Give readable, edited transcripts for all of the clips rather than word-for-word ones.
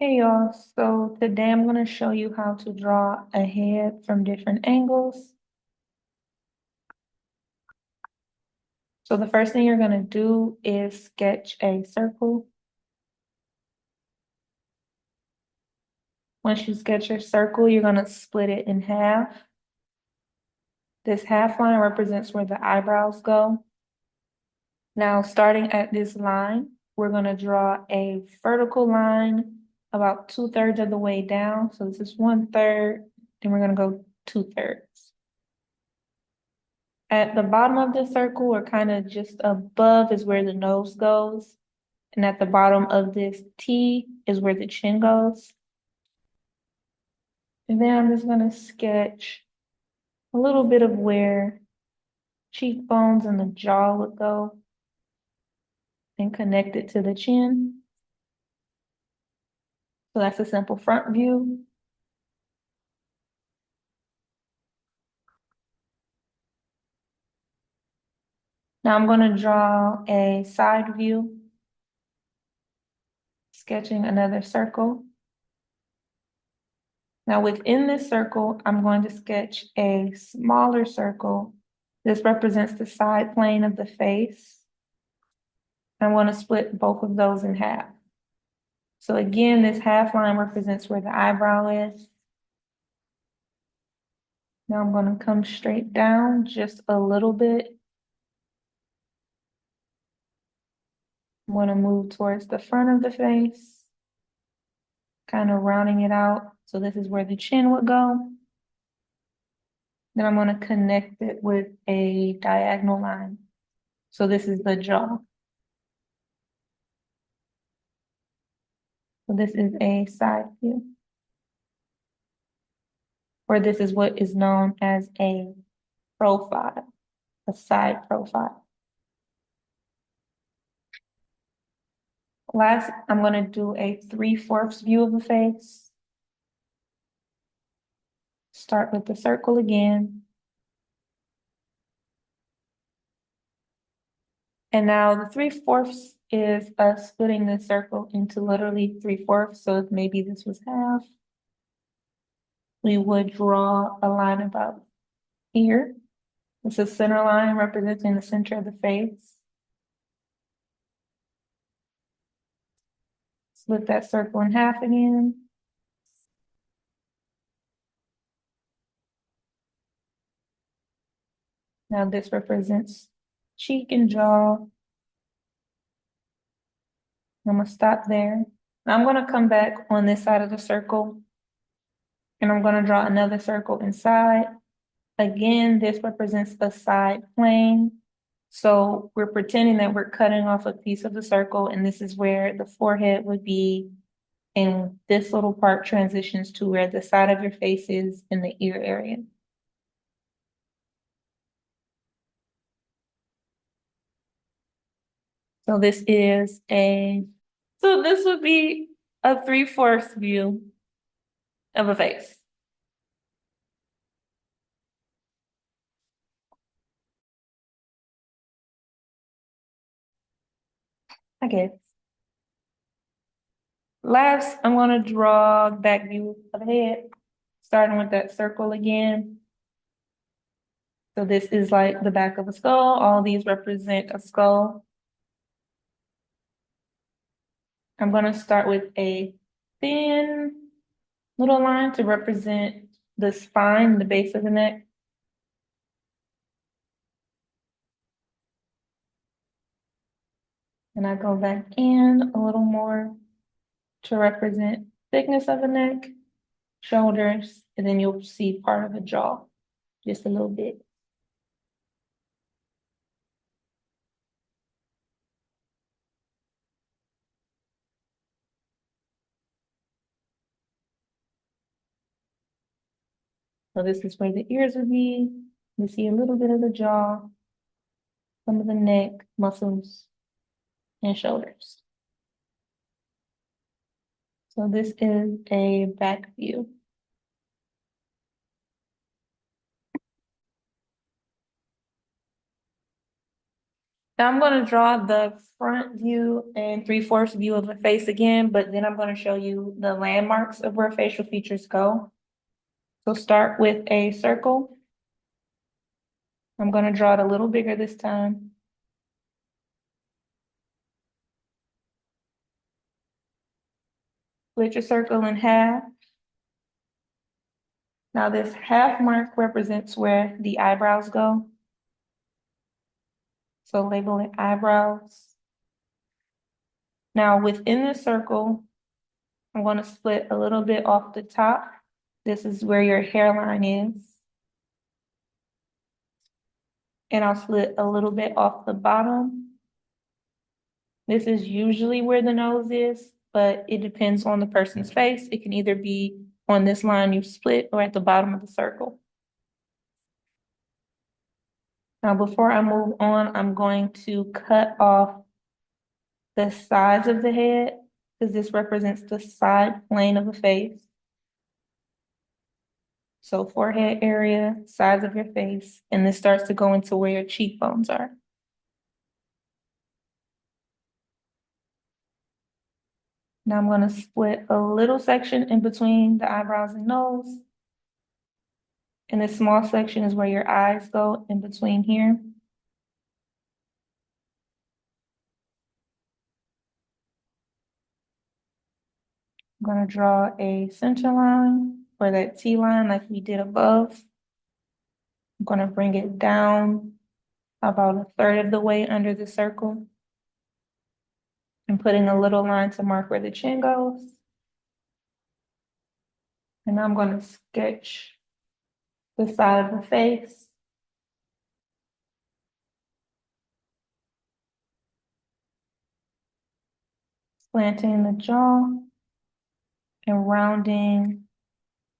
Hey y'all, so today I'm going to show you how to draw a head from different angles. So the first thing you're going to do is sketch a circle. Once you sketch your circle, you're going to split it in half. This half line represents where the eyebrows go. Now, starting at this line, we're going to draw a vertical line about 2/3 of the way down. So this is 1/3, then we're going to go 2/3. At the bottom of the circle, or kind of just above, is where the nose goes. And at the bottom of this T is where the chin goes. And then I'm just going to sketch a little bit of where cheekbones and the jaw would go and connect it to the chin. So that's a simple front view. Now I'm going to draw a side view, sketching another circle. Now within this circle, I'm going to sketch a smaller circle. This represents the side plane of the face. I want to split both of those in half. So again, this half line represents where the eyebrow is. Now I'm going to come straight down just a little bit. I'm going to move towards the front of the face, kind of rounding it out. So this is where the chin would go. Then I'm going to connect it with a diagonal line. So this is the jaw. So this is a side view. Or this is what is known as a profile, a side profile. Last, I'm going to do a 3/4 view of the face. Start with the circle again. And now the 3/4 is us splitting the circle into literally 3/4. So if maybe this was half, we would draw a line about here. It's a center line representing the center of the face. Split that circle in half again. Now this represents cheek and jaw. I'm gonna stop there. Now I'm gonna come back on this side of the circle and I'm gonna draw another circle inside. Again, this represents a side plane. So we're pretending that we're cutting off a piece of the circle and this is where the forehead would be. And this little part transitions to where the side of your face is in the ear area. So this is so this would be a 3/4 view of a face. I guess. Last, I'm gonna draw back view of the head, starting with that circle again. So this is like the back of a skull. All these represent a skull. I'm gonna start with a thin little line to represent the spine, the base of the neck. And I go back in a little more to represent thickness of the neck, shoulders, and then you'll see part of the jaw, just a little bit. So this is where the ears would be. You see a little bit of the jaw, some of the neck, muscles, and shoulders. So this is a back view. Now I'm gonna draw the front view and 3/4 view of the face again, but then I'm gonna show you the landmarks of where facial features go. So start with a circle. I'm gonna draw it a little bigger this time. Split your circle in half. Now this half mark represents where the eyebrows go. So label it eyebrows. Now within the circle, I'm gonna split a little bit off the top. This is where your hairline is. And I'll split a little bit off the bottom. This is usually where the nose is, but it depends on the person's face. It can either be on this line you split or at the bottom of the circle. Now, before I move on, I'm going to cut off the sides of the head because this represents the side plane of the face. So forehead area, sides of your face, and this starts to go into where your cheekbones are. Now I'm gonna split a little section in between the eyebrows and nose. And this small section is where your eyes go in between here. I'm gonna draw a center line for that T line like we did above. I'm gonna bring it down about a third of the way under the circle. And putting a little line to mark where the chin goes. And I'm gonna sketch the side of the face. Slanting the jaw and rounding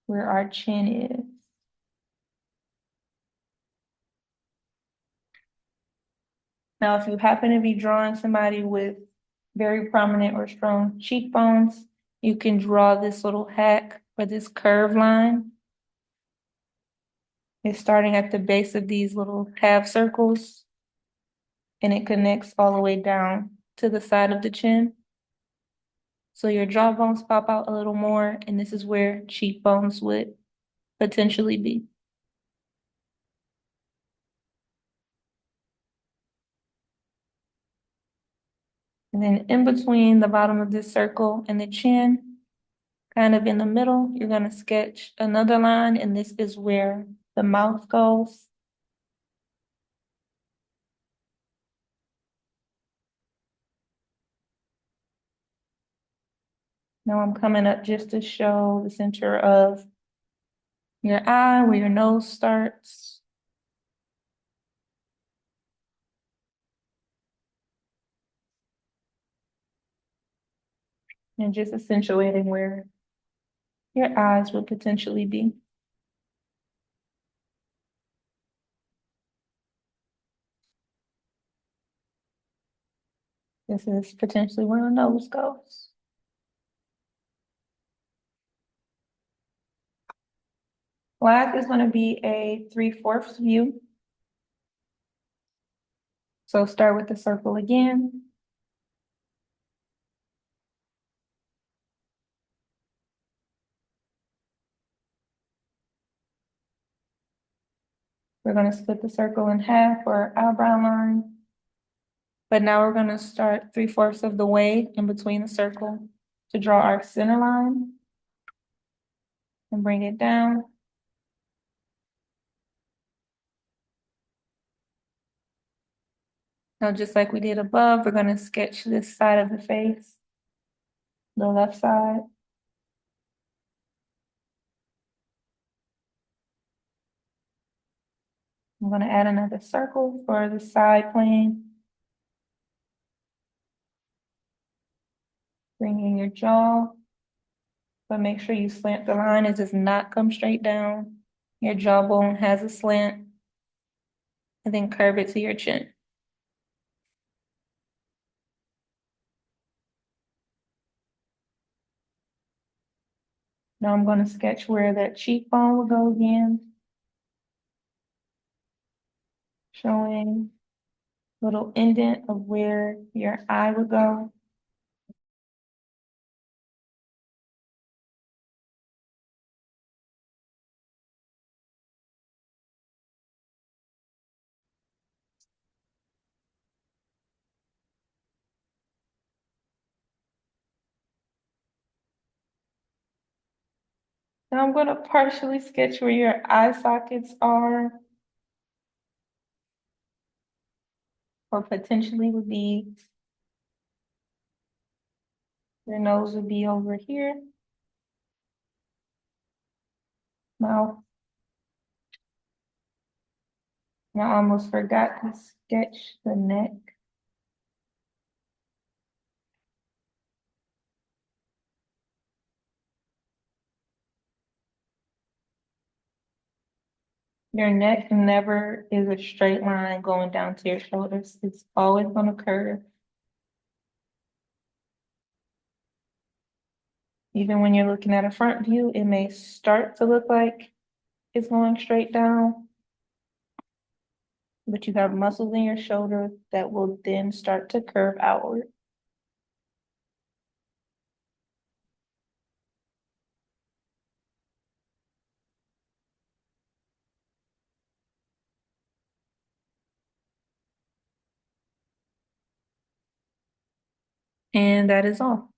where our chin is. Now, if you happen to be drawing somebody with very prominent or strong cheekbones, you can draw this little hack or this curve line. It's starting at the base of these little half circles, and it connects all the way down to the side of the chin. So your jawbones pop out a little more, and this is where cheekbones would potentially be. And then in between the bottom of this circle and the chin, kind of in the middle, you're gonna sketch another line, and this is where the mouth goes. Now I'm coming up just to show the center of your eye, where your nose starts. And just accentuating where your eyes would potentially be. This is potentially where the nose goes. Black is gonna be a 3/4 view. So start with the circle again. We're gonna split the circle in half for our eyebrow line. But now we're gonna start 3/4 of the way in between the circle to draw our center line. And bring it down. Now, just like we did above, we're gonna sketch this side of the face, the left side. I'm gonna add another circle for the side plane. Bring in your jaw, but make sure you slant the line. It does not come straight down. Your jawbone has a slant, and then curve it to your chin. Now I'm gonna sketch where that cheekbone will go again. Showing little indent of where your eye would go. Now I'm gonna partially sketch where your eye sockets are. Or potentially would be, your nose would be over here. Now, I almost forgot to sketch the neck. Your neck never is a straight line going down to your shoulders. It's always gonna curve. Even when you're looking at a front view, it may start to look like it's going straight down. But you have muscles in your shoulder that will then start to curve outward. And that is all.